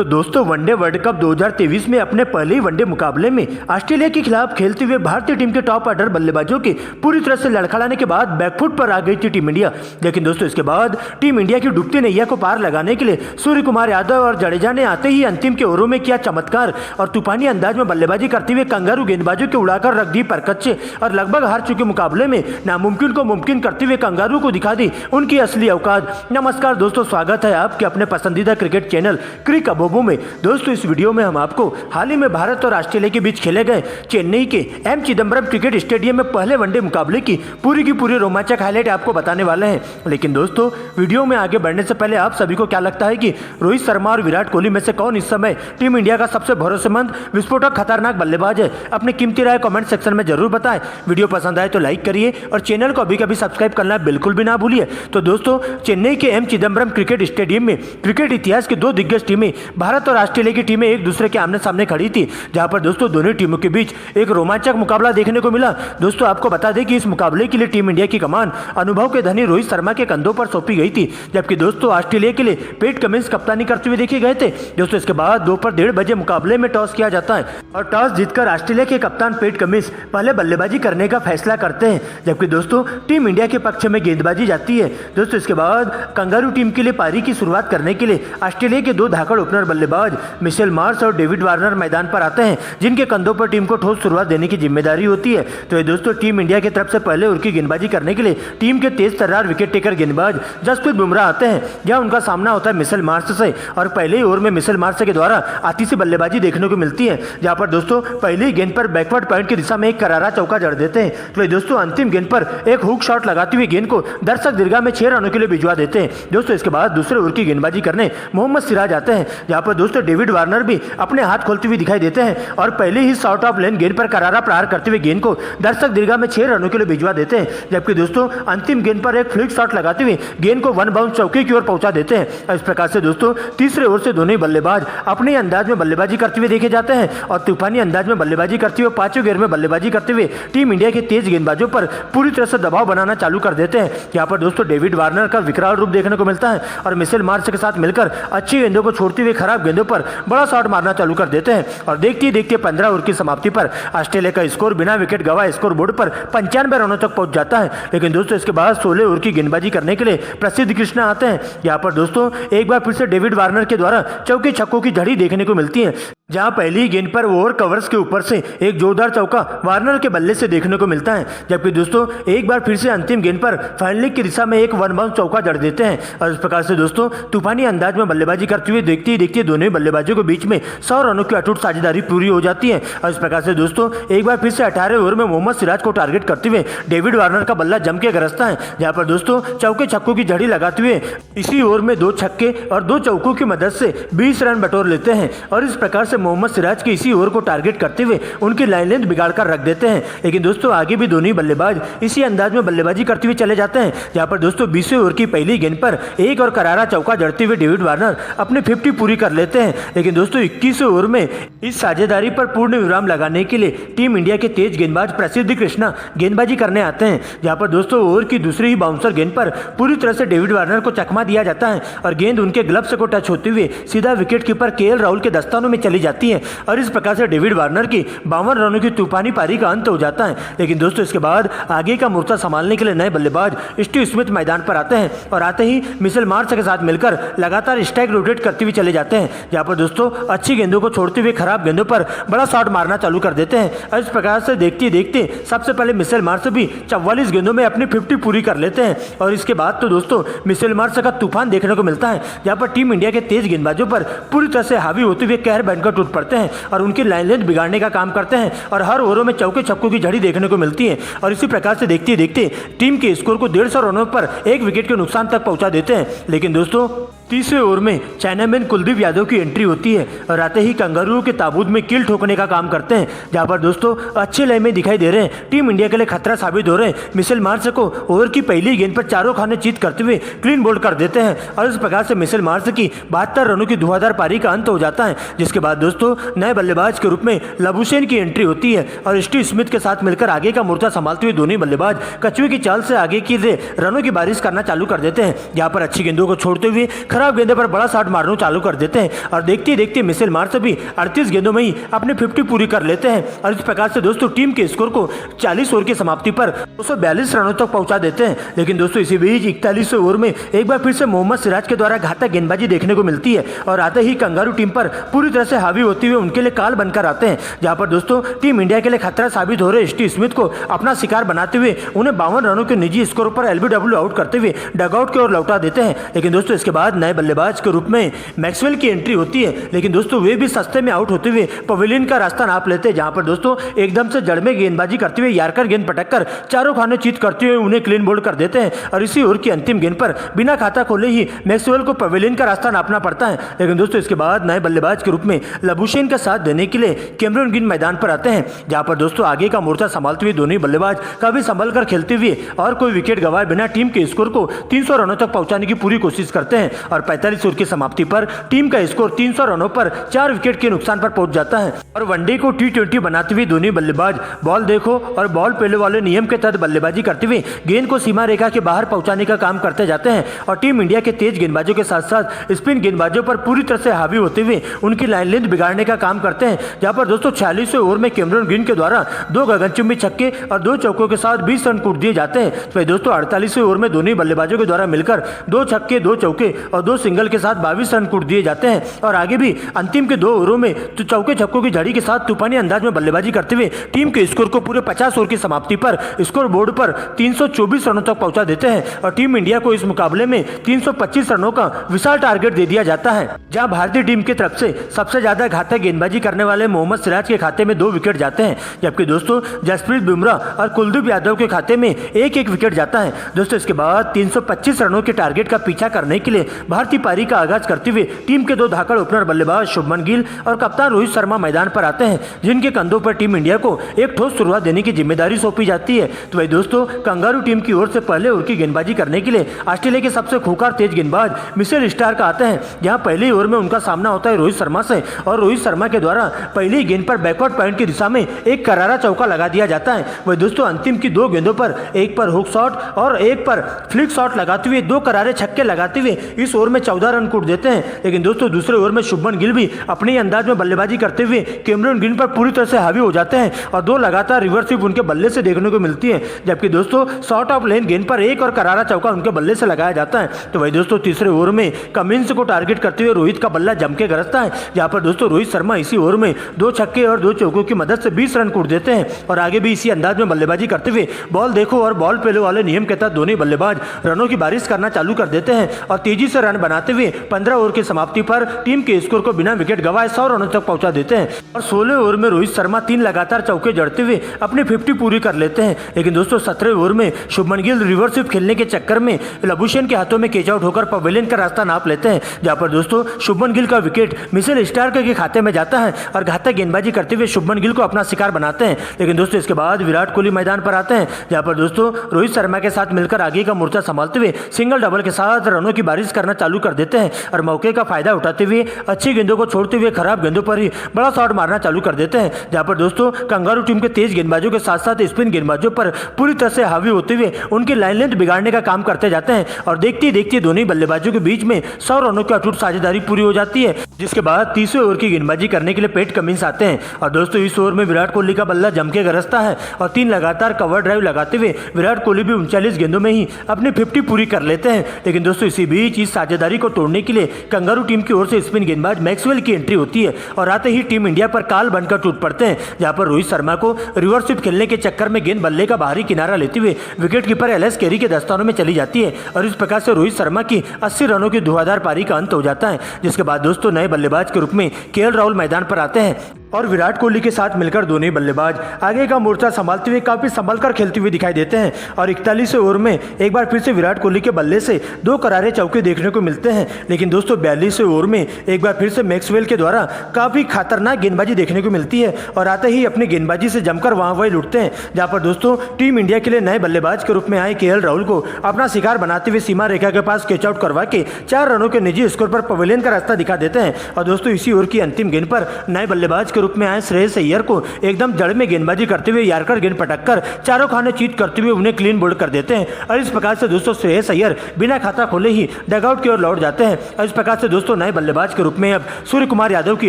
तो दोस्तों one day world cup 2023 में अपने पहले ही वनडे मुकाबले में ऑस्ट्रेलिया के खिलाफ खेलते हुए भारतीय टीम के टॉप ऑर्डर बल्लेबाजों के पूरी तरह से लड़खड़ाने के बाद बैकफुट पर आ गई थी टीम इंडिया। लेकिन दोस्तों इसके बाद टीम इंडिया की डूबती नैया को पार लगाने के लिए सूर्य कुमार यादव और जडेजा ने आते ही अंतिम के ओवरों में किया चमत्कार और तूफानी अंदाज में बल्लेबाजी करते हुए कंगारू गेंदबाजों के उड़ाकर रख दी परकच्चे और लगभग हार चुके मुकाबले में नामुमकिन को मुमकिन करते हुए कंगारू को दिखा दी उनकी असली औकात। नमस्कार दोस्तों, स्वागत है आपके अपने पसंदीदा क्रिकेट चैनल क्रिक अबोबो में। दोस्तों इस वीडियो में हम आपको हाल ही में भारत और ऑस्ट्रेलिया के बीच खेले गए चेन्नई के एम चिदम्बरम क्रिकेट स्टेडियम में पहले वनडे मुकाबले की पूरी रोमांचक हाईलाइट आपको बताने वाले हैं। लेकिन दोस्तों वीडियो में आगे बढ़ने से पहले आप सभी को क्या लगता है कि रोहित शर्मा और विराट कोहली में से कौन इस समय टीम इंडिया का सबसे भरोसेमंद विस्फोटक खतरनाक बल्लेबाज है? अपनी कीमती राय कमेंट सेक्शन में जरूर बताएं। वीडियो पसंद आए तो लाइक करिए और चैनल को अभी कभी सब्सक्राइब करना बिल्कुल भी ना भूलिए। तो दोस्तों चेन्नई के एम चिदम्बरम क्रिकेट स्टेडियम में क्रिकेट इतिहास की दो दिग्गज टीमें भारत और ऑस्ट्रेलिया की टीमें एक दूसरे के आमने सामने खड़ी थी, जहां पर दोस्तों दोनों टीमों के बीच एक रोमांचक मुकाबला देखने को मिला। दोस्तों आपको बता दें कि इस मुकाबले के लिए टीम इंडिया की कमान अनुभव के धनी रोहित शर्मा के कंधों पर सौंपी गई थी, जबकि दोस्तों ऑस्ट्रेलिया के लिए पैट कमिंस कप्तानी करते हुए देखे गए थे। दोस्तों इसके बाद दोपहर 1:30 बजे मुकाबले में टॉस किया जाता है और टॉस जीतकर ऑस्ट्रेलिया के कप्तान पैट कमिंस पहले बल्लेबाजी करने का फैसला करते हैं, जबकि दोस्तों टीम इंडिया के पक्ष में गेंदबाजी जाती है। दोस्तों इसके बाद कंगारू टीम के लिए पारी की शुरुआत करने के लिए ऑस्ट्रेलिया के दो धाकड़ ओपनर बल्लेबाज मिशेल मार्श और डेविड वार्नर मैदान पर आते हैं, जिनके कंधों पर टीम को ठोस शुरुआत देने की जिम्मेदारी होती है। तो ये दोस्तों टीम इंडिया की तरफ से पहले ओवर की गेंदबाजी करने के लिए टीम के तेज तर्रार विकेट टेकर गेंदबाज जसप्रीत बुमराह आते हैं, जहां उनका सामना होता है मिशेल मार्श से और पहले ही ओवर में मिशेल मार्श के द्वारा आती सी बल्लेबाजी देखने को मिलती है, जहां पर दोस्तों पहली गेंद पर बैकवर्ड पॉइंट की दिशा में एक करारा चौका जड़ देते हैं। तो दोस्तों अंतिम गेंद पर एक हुक शॉट लगाती हुई गेंद को दर्शक दीर्घा में 6 रनों के लिए भिजवा देते हैं। दोस्तों इसके बाद दूसरे ओवर की गेंदबाजी करने मोहम्मद सिराज आते हैं, जहां पर दोस्तों डेविड वार्नर भी अपने हाथ खोलते हुए दिखाई देते हैं और पहले ही शॉर्ट ऑफ लेन गेंद पर करारा प्रहार करते हुए गेंद को दर्शक दीर्घा में 6 रनों के लिए भिजवा देते हैं। जबकि दोस्तों अंतिम गेंद पर एक फ्लिक शॉट लगाते हुए गेंद को वन बाउंस चौके की ओर पहुंचा देते हैं। इस प्रकार से दोस्तों तीसरे ओवर से दोनों ही बल्लेबाज अपने अंदाज में बल्लेबाजी करते हुए देखे जाते हैं और तूफानी अंदाज में बल्लेबाजी करते हुए पांचों गेंद में बल्लेबाजी करते हुए टीम इंडिया के तेज गेंदबाजों पर पूरी तरह से दबाव बनाना चालू कर देते हैं। यहाँ पर दोस्तों डेविड वार्नर का विकराल रूप देखने को मिलता है और मिशेल मार्श के साथ मिलकर अच्छी गेंदों को छोड़ते हुए खराब गेंदों पर बड़ा शॉट मारना चालू कर देते हैं और देखते ही देखते 15 ओवर की समाप्ति पर ऑस्ट्रेलिया का स्कोर बिना विकेट गंवाए स्कोर बोर्ड पर 95 रनों तक पहुंच जाता है। लेकिन दोस्तों इसके बाद 16 ओवर की गेंदबाजी करने के लिए प्रसिद्ध कृष्णा आते हैं। यहाँ पर दोस्तों एक बार फिर से डेविड वार्नर के द्वारा चौके छक्कों की झड़ी देखने को मिलती है, जहां पहली गेंद पर ओवर कवर्स के ऊपर से एक जोरदार चौका वार्नर के बल्ले से देखने को मिलता है। जबकि दोस्तों एक बार फिर से अंतिम गेंद पर फाइनलिंग की दिशा में एक वन बाउंस चौका जड़ देते हैं और इस प्रकार से दोस्तों तूफानी अंदाज में बल्लेबाजी करते हुए देखते ही देखते दोनों ही बल्लेबाजों के बीच में 100 रनों की अटूट साझेदारी पूरी हो जाती है। और इस प्रकार से दोस्तों एक बार फिर से 18 ओवर में मोहम्मद सिराज को टारगेट करते हुए डेविड वार्नर का बल्ला जम के गरजता है, जहां पर दोस्तों चौके छक्कों की झड़ी लगाते हुए इसी ओवर में 2 छक्के और 2 चौकों की मदद से 20 रन बटोर लेते हैं और इस प्रकार से मोहम्मद सिराज के इसी ओवर को टारगेट करते हुए उनकी लाइन लेंथ बिगाड़ कर रख देते हैं। लेकिन दोस्तों आगे भी दोनों ही बल्लेबाज इसी अंदाज में बल्लेबाजी करते हुए चले जाते हैं, जहां पर दोस्तों 20वें ओवर की पहली गेंद पर एक और करारा चौका जड़ते हुए डेविड वार्नर अपने 50 पूरी कर लेते हैं। लेकिन दोस्तों 21वें ओवर में इस साझेदारी पर पूर्ण विराम लगाने के लिए टीम इंडिया के तेज गेंदबाज प्रसिद्ध कृष्णा गेंदबाजी करने आते हैं, जहां पर दोस्तों ओवर की दूसरी ही बाउंसर गेंद पर पूरी तरह से डेविड वार्नर को चकमा दिया जाता है और गेंद उनके ग्लव्स को टच होते हुए सीधा विकेट कीपर केएल राहुल के दस्तानों में चली जाती है और इस प्रकार से डेविड वार्नर की 52 रनों की तूफानी पारी का अंत हो जाता है। लेकिन दोस्तों इसके बाद आगे का मोर्चा संभालने के लिए नए बल्लेबाज स्टीव स्मिथ मैदान पर आते हैं और आते ही मिशेल मार्श के साथ मिलकर लगातार स्ट्राइक रोटेट करते हुए चले जाते हैं, जहां पर दोस्तों अच्छी गेंदों को छोड़ते हुए खराब गेंदों पर बड़ा शॉट मारना चालू कर देते हैं। और इस प्रकार से देखते देखते सबसे पहले मिशेल मार्श भी 44 गेंदों में अपनी 50 पूरी कर लेते हैं और इसके बाद तो दोस्तों मिशेल मार्श का तूफान देखने को मिलता है, जहां पर टीम इंडिया के तेज गेंदबाजों पर पूरी तरह से हावी होते हुए कहर बनकर टूट पड़ते हैं और उनकी लाइन लेंथ बिगाड़ने का काम करते हैं और हर ओवरों में चौके छक्कों की झड़ी देखने को मिलती है और इसी प्रकार से देखते देखते टीम के स्कोर को 150 रनों पर एक विकेट के नुकसान तक पहुंचा देते हैं। लेकिन दोस्तों तीसरे ओवर में चाइनामैन कुलदीप यादव की एंट्री होती है और आते ही कंगारुओं के ताबूत में कील ठोकने का काम करते हैं, जहां पर दोस्तों अच्छे लय में दिखाई दे रहे हैं टीम इंडिया के लिए खतरा साबित हो रहे हैं। मिशेल मार्श को ओवर की पहली गेंद पर चारों खाने चीत करते हुए क्लीन बोल्ड कर देते हैं और इस प्रकार से मिशेल मार्श की 72 रनों की धुआंधार पारी का अंत हो जाता है, जिसके बाद दोस्तों नए बल्लेबाज के रूप में लबुशेन की एंट्री होती है और स्टीव स्मिथ के साथ मिलकर आगे का मोर्चा संभालते हुए दोनों बल्लेबाज कछुए की चाल से आगे की रनों की बारिश करना चालू कर देते हैं, जहां पर अच्छी गेंदों को छोड़ते हुए खराब खराब गेंदे पर बड़ा शॉट मारना चालू कर देते हैं और देखते देखते मिशेल मार्श भी 38 गेंदों में ही अपनी 50 पूरी कर लेते हैं और इस प्रकार से दोस्तों टीम के स्कोर को 40 ओवर की समाप्ति पर 242 रनों तक पहुंचा देते हैं। लेकिन दोस्तों इसी बीच 41वें ओवर में एक बार फिर से मोहम्मद सिराज के द्वारा घातक गेंदबाजी देखने को मिलती है और आते ही कंगारू टीम पर पूरी तरह से हावी होते हुए उनके लिए काल बनकर आते हैं, जहां पर दोस्तों टीम इंडिया के लिए खतरा साबित हो रहे स्टीव स्मिथ को अपना शिकार बनाते हुए उन्हें 52 रनों के निजी स्कोर पर एलबीडब्ल्यू आउट करते हुए डगआउट की ओर लौटा देते हैं। लेकिन दोस्तों इसके बाद नए बल्लेबाज के रूप में मैक्सवेल की एंट्री होती है, लेकिन दोस्तों वे भी सस्ते में आउट होते हुए पवेलियन का रास्ता नाप लेते हैं, जहां पर दोस्तों एकदम से जड़ में गेंदबाजी करते हुए यार्कर गेंद पटककर चारों खाने चीत करते हुए उन्हें क्लीन बोल्ड कर देते हैं और इसी ओवर की अंतिम गेंद पर बिना खाता खोले ही मैक्सवेल को पवेलियन का रास्ता नापना पड़ता है। लेकिन दोस्तों इसके बाद नए बल्लेबाज के रूप में लबुशेन का साथ देने के लिए कैमरन ग्रीन मैदान पर आते हैं, जहां पर दोस्तों आगे का मोर्चा संभालते हुए दोनों बल्लेबाज काफी संभल कर खेलते हुए और कोई विकेट गंवाए बिना टीम के स्कोर को 300 रनों तक पहुंचाने की पूरी कोशिश करते हैं और 45 ओवर की समाप्ति पर टीम का स्कोर 300 रनों पर 4 विकेट के नुकसान पर पहुंच जाता है और वनडे को T20 बनाते हुए दोनों बल्लेबाज बॉल देखो और बॉल पहले वाले नियम के तहत बल्लेबाजी करते हुए गेंद को सीमा रेखा के बाहर पहुंचाने का काम करते जाते हैं और टीम इंडिया के तेज गेंदबाजों के साथ साथ स्पिन गेंदबाजों पर पूरी तरह से हावी होते हुए उनकी लाइन लेंथ बिगाड़ने का काम करते हैं, जहां पर दोस्तों 46वें ओवर में कैमरन ग्रीन के द्वारा 2 गगनचुंबी छक्के और 2 चौकों के साथ 20 रन कूट दिए जाते हैं। तो दोस्तों 48वें ओवर में दोनों बल्लेबाजों के द्वारा मिलकर 2 छक्के 2 चौके और 2 सिंगल के साथ 22 रन कूट दिए जाते हैं और आगे भी अंतिम के 2 ओवरों में तो चौके छक्कों की झड़ी के साथ तूफानी अंदाज में बल्लेबाजी करते हुए टीम के स्कोर को पूरे 50 ओवर की समाप्ति पर स्कोर बोर्ड पर 324 रनों तक पहुंचा देते हैं और टीम इंडिया को इस मुकाबले में 325 रनों का विशाल टारगेट दे दिया जाता है, जहां भारतीय टीम की तरफ से सबसे ज्यादा घातक गेंदबाजी करने वाले मोहम्मद सिराज के खाते में 2 विकेट जाते हैं, जबकि दोस्तों जसप्रीत बुमराह और कुलदीप यादव के खाते में एक विकेट जाता है। दोस्तों इसके बाद 325 रनों के टारगेट का पीछा करने के लिए भारतीय पारी का आगाज करते हुए टीम के 2 धाकड़ ओपनर बल्लेबाज शुभमन गिल और कप्तान रोहित शर्मा मैदान पर आते हैं, जिनके कंधों पर टीम इंडिया को एक ठोस शुरुआत देने की जिम्मेदारी सौंपी जाती है। तो वही दोस्तों कंगारू टीम की ओर से पहले ओवर की गेंदबाजी करने के लिए ऑस्ट्रेलिया के सबसे खूंखार तेज गेंदबाज मिशेल स्टार्क आते हैं, जहां पहले ओवर में उनका सामना होता है रोहित शर्मा से और रोहित शर्मा के द्वारा पहली गेंद पर बैकवर्ड पॉइंट की दिशा में एक करारा चौका लगा दिया जाता है। वही दोस्तों अंतिम की 2 गेंदों पर एक पर हुक शॉट और एक पर फ्लिक शॉट लगाते हुए 2 करारे छक्के लगाते हुए इस ओवर में 14 रन कूट देते हैं। लेकिन दोस्तों दूसरे ओवर में शुभमन गिल भी अपने अंदाज में बल्लेबाजी करते हुए कैमरन ग्रीन पर पूरी तरह से हावी हो जाते हैं और 2 लगातार रिवर्स स्वीप उनके बल्ले से देखने को मिलती है, जबकि दोस्तों शॉर्ट ऑफ लेन गेंद पर एक और करारा चौका उनके बल्ले से लगाया जाता है। तो वही दोस्तों तीसरे ओवर में कमिंस को टारगेट करते हुए रोहित का बल्ला जम के गरजता है, जहां पर दोस्तों रोहित शर्मा इसी ओवर में 2 छक्के और 2 चौकों की मदद से 20 रन कूट देते हैं और आगे भी इसी अंदाज में बल्लेबाजी करते हुए बॉल देखो और बॉल पहले वाले नियम के तहत दोनों बल्लेबाज रनों की बारिश करना चालू कर देते हैं और तेजी से रन बनाते हुए 15 ओवर की समाप्ति पर टीम के स्कोर को बिना विकेट गंवाए 100 रनों तक पहुंचा देते हैं और 16 ओवर में रोहित शर्मा 3 लगातार चौके जड़ते हुए अपनी 50 पूरी कर लेते हैं। लेकिन दोस्तों 17 ओवर में शुभमन गिल रिवर्स स्वीप खेलने के चक्कर में लबुशेन के हाथों में कैच आउट होकर पवेलियन का रास्ता नाप लेते हैं, जहां पर दोस्तों शुभमन गिल का विकेट मिशेल स्टार्क के खाते में जाता है और घातक गेंदबाजी करते हुए शुभमन गिल को अपना शिकार बनाते हैं। लेकिन दोस्तों इसके बाद विराट कोहली मैदान पर आते हैं, जहां पर दोस्तों रोहित शर्मा के साथ मिलकर आगे का मोर्चा संभालते हुए सिंगल डबल के साथ रनों की बारिश करना चालू कर देते हैं और मौके का फायदा उठाते हुए अच्छी गेंदों को छोड़ते हुए खराब गेंदों पर ही बड़ा शॉट मारना चालू कर देते हैं, जहां पर दोस्तों कंगारू टीम के तेज गेंदबाजों के साथ साथ स्पिन गेंदबाजों पर पूरी तरह से हावी होते हुए उनकी लाइन लेंथ बिगाड़ने का काम करते जाते हैं और देखते देखते दोनों बल्लेबाजों के बीच में 100 रनों की अटूट साझेदारी पूरी हो जाती है, जिसके बाद 30वें ओवर की गेंदबाजी करने के लिए पैट कमिंस आते हैं और दोस्तों इस ओवर में विराट कोहली का बल्ला जम के गरजता है और 3 लगातार कवर ड्राइव लगाते हुए विराट कोहली भी 39 गेंदों में ही अपनी 50 पूरी कर लेते हैं। लेकिन दोस्तों इसी बीच इस साझेदारी को तोड़ने के लिए कंगारू टीम की ओर से स्पिन गेंदबाज मैक्सवेल की एंट्री होती है और आते ही टीम इंडिया पर काल बनकर टूट पड़ते हैं, जहां पर रोहित शर्मा को रिवर्स स्वीप खेलने के चक्कर में गेंद बल्ले का बाहरी किनारा लेते हुए विकेट कीपर एलएस कैरी के दस्तानों में चली जाती है और इस प्रकार से रोहित शर्मा की 80 रनों की धुआंधार पारी का अंत हो जाता है। जिसके बाद दोस्तों नए बल्लेबाज के रूप में केएल राहुल मैदान पर आते हैं और विराट कोहली के साथ मिलकर दोनों बल्लेबाज आगे का मोर्चा संभालते हुए काफी संभल कर खेलते हुए दिखाई देते हैं और 41वें ओवर में एक बार फिर से विराट कोहली के बल्ले से 2 करारे चौके देखने को मिलते हैं। लेकिन दोस्तों 42वें ओवर में एक बार फिर से मैक्सवेल के द्वारा काफी खतरनाक गेंदबाजी देखने को मिलती है और आते ही अपनी गेंदबाजी से जमकर वहां वही लुटते हैं, जहां पर दोस्तों टीम इंडिया के लिए नए बल्लेबाज के रूप में आए केएल राहुल को अपना शिकार बनाते हुए सीमा रेखा के पास कैच आउट करवा के 4 रनों के निजी स्कोर पर पवेलियन का रास्ता दिखा देते हैं और दोस्तों इसी ओवर की अंतिम गेंद पर नए बल्लेबाज के रूप में आए श्रेयस अय्यर को एकदम जड़ में गेंदबाजी करते हुए यार्कर गेंद पटककर चारों खाने चीत करते हुए उन्हें क्लीन बोल्ड कर देते हैं। और इस प्रकार से दोस्तों श्रेयस अय्यर बिना खाता खोले ही डगआउट की ओर लौट जाते हैं। और इस प्रकार से दोस्तों नए बल्लेबाज के रूप में अब सूर्य कुमार यादव की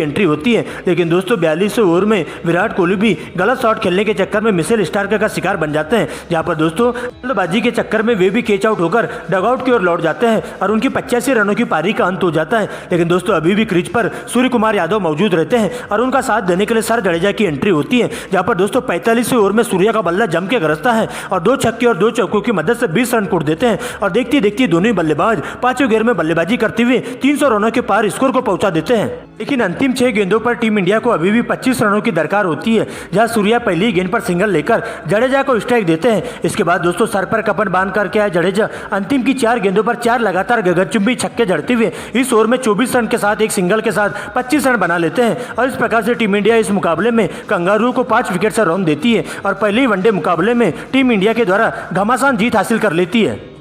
एंट्री होती है। लेकिन दोस्तों 42वें ओवर में विराट कोहली भी गलत शॉट खेलने के चक्कर में मिशेल स्टार्क का शिकार बन जाते हैं, जहां पर दोस्तों बल्लेबाजी के चक्कर में वे भी कैच आउट होकर डगआउट की ओर लौट जाते हैं और उनकी 85 रनों की पारी का अंत हो जाता है। लेकिन दोस्तों अभी भी क्रीज पर सूर्य कुमार यादव मौजूद रहते हैं और उनका साथ देने के लिए सर जडेजा की एंट्री होती है, जहां पर दोस्तों 45वें ओवर में सूर्या का बल्ला जम के गरजता है और 2 छक्के और 2 चौकों की मदद से 20 रन कूट देते हैं। और देखती देखती दोनों ही बल्लेबाज 5वें गेंद में बल्लेबाजी करते हुए 300 रनों के पार स्कोर को पहुंचा देते हैं। लेकिन अंतिम 6 गेंदों पर टीम इंडिया को अभी भी 25 रनों की दरकार होती है, जहां सूर्या पहली गेंद पर सिंगल लेकर जडेजा को स्ट्राइक देते हैं। इसके बाद दोस्तों सर पर कपन बांध करके आए जडेजा अंतिम की 4 गेंदों पर 4 लगातार गगनचुंबी छक्के जड़ते हुए इस ओवर में 24 रन के साथ एक सिंगल के साथ 25 रन बना लेते हैं। और इस प्रकार से टीम इंडिया इस मुकाबले में कंगारू को 5 विकेट से रौंद देती है और पहले वनडे मुकाबले में टीम इंडिया के द्वारा घमासान जीत हासिल कर लेती है।